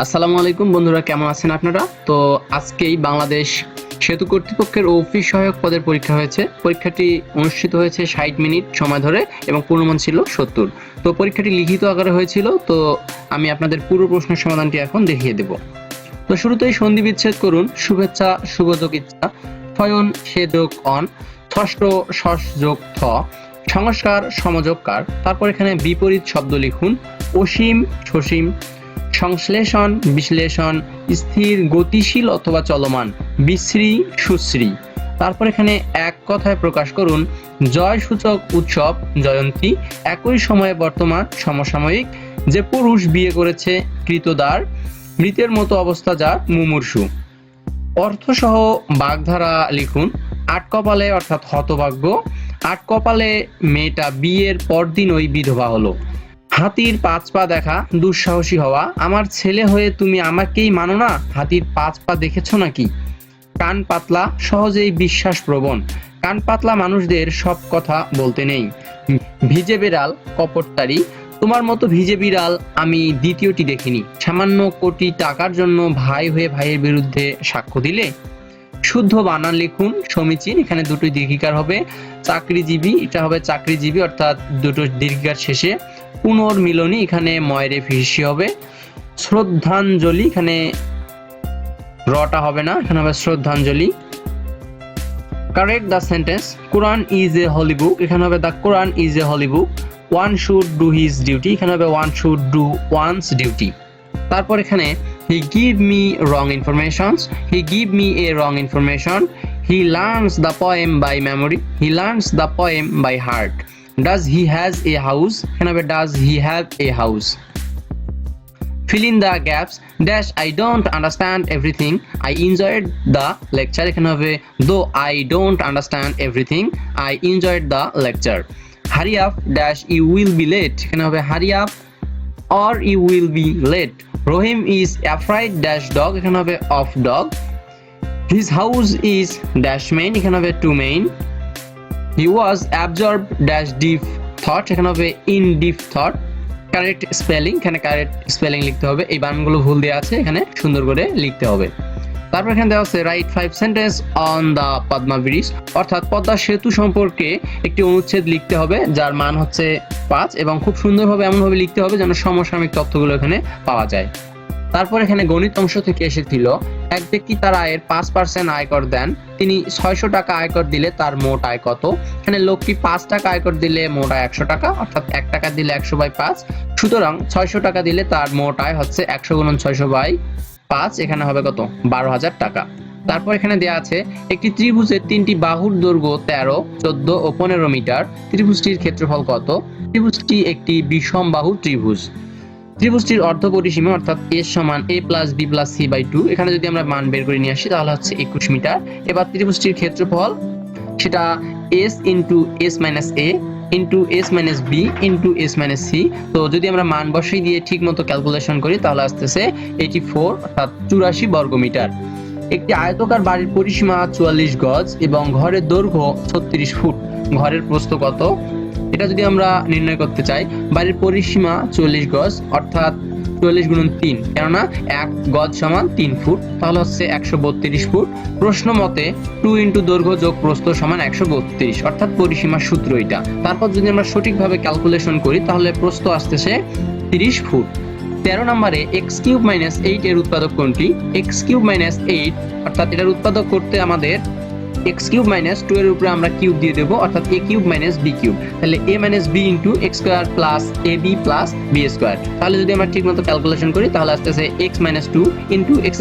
আসসালামু আলাইকুম বন্ধুরা, কেমন আছেন আপনারা? তো আজকেই বাংলাদেশ সেতু কর্তৃপক্ষের অফিস সহায়ক পদের পরীক্ষা হয়েছে। পরীক্ষাটি অনুষ্ঠিত হয়েছে 60 মিনিট সময় ধরে এবং পূর্ণমান ছিল 70। তো পরীক্ষাটি লিখিত আকারে হয়েছিল। তো আমি আপনাদের পুরো প্রশ্নের সমাধানটি এখন দেখিয়ে দেব। তো শুরুতেই সন্ধি বিচ্ছেদ করুন। শুভেচ্ছা শুভ যোগ ইচ্ছা, শয়ন সে যোগ অন, ষষ্ঠ শস যোগ থ, সংস্কার সমযোগ কার। তারপর এখানে বিপরীত শব্দ লিখুন। অসীম সসীম, সংশ্লেষণ বিশ্লেষণ, স্থির গতিশীল অথবা চলমান, বিশ্রী সুশ্রী। তারপর এখানে এক কথায় প্রকাশ করুন। জয় সূচক উৎসব জয়ন্তী, একই সময়ে বর্তমান সমসাময়িক, যে পুরুষ বিয়ে করেছে কৃতদার, মৃতের মতো অবস্থা যার মুমূর্ষু। অর্থসহ বাগধারা লিখুন। আট কপালে অর্থাৎ হতভাগ্য, আট কপালে মেয়েটা বিয়ের পরদিনই বিধবা হলো। হাতির 5 পা দেখা দুঃসাহসী হওয়া, আমার ছেলে হয়ে তুমি আমাকেই মানো না, হাতির 5 পা দেখেছো নাকি। কান পাতলা সহজেই বিশ্বাসপ্রবণ, কান পাতলা মানুষদের সব কথা বলতে নেই। ভিজে বিড়াল কপটতারি, তোমার মতো ভিজে বিড়াল আমি দ্বিতীয়টি দেখিনি। সামান্য কোটি টাকার জন্য ভাই হয়ে ভাইয়ের বিরুদ্ধে সাক্ষ্য দিলে। শুদ্ধ বানান লিখুন। সমীচীন, এখানে দুটোই দীর্ঘিকার হবে। চাকরিজীবী, এটা হবে চাকরিজীবী অর্থাৎ দুটো দীর্ঘিকার শেষে। পুনর্মিলনী, এখানে ময়রে ফিসি হবে। শ্রদ্ধাঞ্জলি, এখানে রটা হবে না, এখানে হবে শ্রদ্ধাঞ্জলি। Correct the sentence. Quran is a holy book, এখানে হবে the Quran is a holy book. One should do his duty, এখানে হবে one should do one's duty. তারপর এখানে he give me wrong informations, he give me a wrong information. He learns the poem by memory, he learns the poem by heart. Does he has a house, এখানে হবে does he have a house. Fill in the gaps. Dash I don't understand everything, I enjoyed the lecture, এখানে হবে though I don't understand everything, I enjoyed the lecture. Hurry up dash you will be late, এখানে হবে hurry up or you will be late. Rohim is afraid dash dog, এখানে হবে of dog. His house is dash main, এখানে হবে to main. He was absorbed dash deep thought, এখানে হবে in deep thought. Correct spelling, এখানে correct spelling লিখতে হবে। এই বানানগুলো ভুল দেওয়া আছে, এখানে সুন্দর করে লিখতে হবে। তারপর এখানে দেওয়া আছে right 5 sentence on the Padma bridge, অর্থাৎ পদ্মা সেতু সম্পর্কে একটি অনুচ্ছেদ লিখতে হবে যার মান হচ্ছে 5 এবং খুব সুন্দরভাবে এমনভাবে লিখতে হবে যেন সমসাময়িক তথ্যগুলো এখানে পাওয়া যায়। তারপর এখানে গণিত অংশ থেকে এসেছিল এক ব্যক্তি তার আয়ের 5% আয়কর দেন, তিনি 600 টাকা আয়কর দিলে তার মোট আয় কত। এখানে লোকটি 5 টাকা আয়কর দিলে মোট আয় 100 টাকা, অর্থাৎ 1 টাকা দিলে 100/5, সুতরাং 600 টাকা দিলে তার মোট আয় হচ্ছে 100 × 600/5, এখানে হবে কত 12,000 টাকা। তারপর এখানে দেয়া আছে একটি ত্রিভুজের 3টি বাহুর দৈর্ঘ্য 13, 14 ও 15 মিটার, ত্রিভুজটির ক্ষেত্রফল কত। ত্রিভুজটি একটি বিষম বাহু ত্রিভুজ। ত্রিভুজটির অর্ধপরিসীমা অর্থাৎ s সমান a + b + c/2, এখানে যদি আমরা মান বের করে নিয়ে আসি তাহলে হচ্ছে 21 মিটার। এবার ত্রিভুজটির ক্ষেত্রফল সেটা s × s - a × s - b × s - c। তো যদি আমরা মান বসিয়ে দিয়ে ঠিকমতো ক্যালকুলেশন করি তাহলে আসতেছে 84 অর্থাৎ 84 বর্গমিটার। একটি আয়তাকার বাড়ির পরিসীমা 44 গজ এবং ঘরের দৈর্ঘ্য 36 ফুট, ঘরের প্রস্থ কত। এটা যদি আমরা নির্ণয় করতে চাই, বাড়ির পরিসীমা 40 গজ অর্থাৎ 44 × 3, কেননা 1 গজ সমান 3 ফুট, তাহলে হচ্ছে 132 ফুট। প্রশ্ন মতে 2 × দৈর্ঘ্য যোগ প্রস্থ সমান 132, অর্থাৎ পরিসীমার সূত্র এটা। তারপর যদি আমরা সঠিকভাবে ক্যালকুলেশন করি তাহলে প্রস্থ আসতেছে 30 ফুট। 13 নম্বরে x³ - 8 এর উৎপাদক কোনটি। x³ - 8 অর্থাৎ এটার উৎপাদক করতে আমাদের x³ - 2 এর উপরে আমরা কিউব দিয়ে দেব, অর্থাৎ a³ - b³, তাহলে a - b × x² + ab + b²। তাহলে যদি আমরা ঠিকমতো ক্যালকুলেশন করি তাহলে আসতেছে x - 2 × x²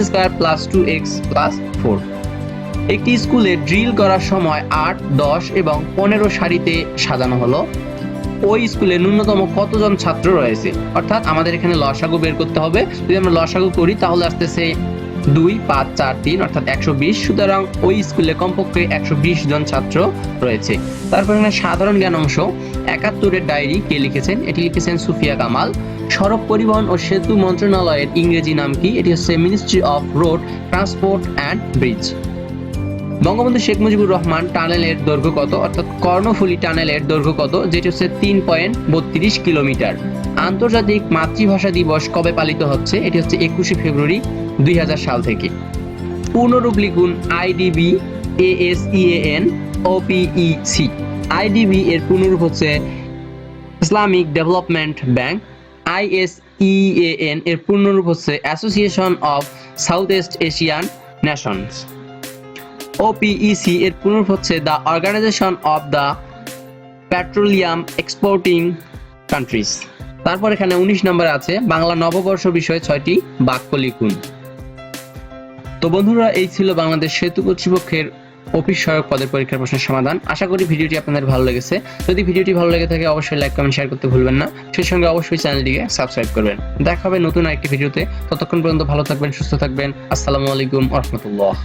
+ 2x + 4। একটি স্কুলে ড্রিল করার সময় 8, 10 এবং 15 সারিতে সাজানো হলো। ওই স্কুলে ন্যূনতম কতজন ছাত্র রয়েছে, অর্থাৎ আমাদের এখানে লসাগু বের করতে হবে। যদি আমরা লসাগু করি তাহলে আসতেছে 2, 5, 4, 3 অর্থাৎ 120, সুতরাং ওই স্কুলে কমপক্ষে 120 জন ছাত্র রয়েছে। তারপর এখানে সাধারণ জ্ঞান অংশ। 71 এর ডায়েরি কে লিখেছেন, এটি লিখেছেন সুফিয়া কামাল। সড়ক পরিবহন ও সেতু মন্ত্রণালয়ের ইংরেজি নাম কি, এটি হচ্ছে ministry of road transport and bridge. Bangabandhu Sheikh Mujibur Rahman টানেলের দৈর্ঘ্য কত, অর্থাৎ কর্ণফুলী টানেলের দৈর্ঘ্য কত, যেটি হচ্ছে 3.32 কিলোমিটার। আন্তর্জাতিক মাতৃভাষা দিবস কবে পালিত হচ্ছে? এটি হচ্ছে 21শে ফেব্রুয়ারি 2000 সাল থেকে। পূর্ণরূপ লিখুন আইডিবি, ASEAN, OPEC। আইডিবি এর পূর্ণরূপ হচ্ছে ইসলামিক ডেভেলপমেন্ট ব্যাংক। ISEAN এর পূর্ণরূপ হচ্ছে association of South East Asian nations. OPEC এর পূর্ণরূপ হচ্ছে the organisation of the petroleum exporting countries. তারপর এখানে 19 নম্বরে আছে বাংলা নববর্ষ বিষয়ে 6টি বাক্য লিখুন। তো বন্ধুরা, এই ছিল বাংলাদেশ সেতু কর্তৃপক্ষের অফিস সহায়ক পদের পরীক্ষার প্রশ্নের সমাধান। আশা করি ভিডিওটি আপনাদের ভালো লেগেছে। যদি ভিডিওটি ভালো লেগে থাকে অবশ্যই লাইক, কমেন্ট, শেয়ার করতে ভুলবেন না। সেই সঙ্গে অবশ্যই চ্যানেলটিকে সাবস্ক্রাইব করবেন। দেখা হবে নতুন আরেকটি ভিডিওতে। ততক্ষণ পর্যন্ত ভালো থাকবেন, সুস্থ থাকবেন। আসসালামু আলাইকুম ওয়া রাহমাতুল্লাহ।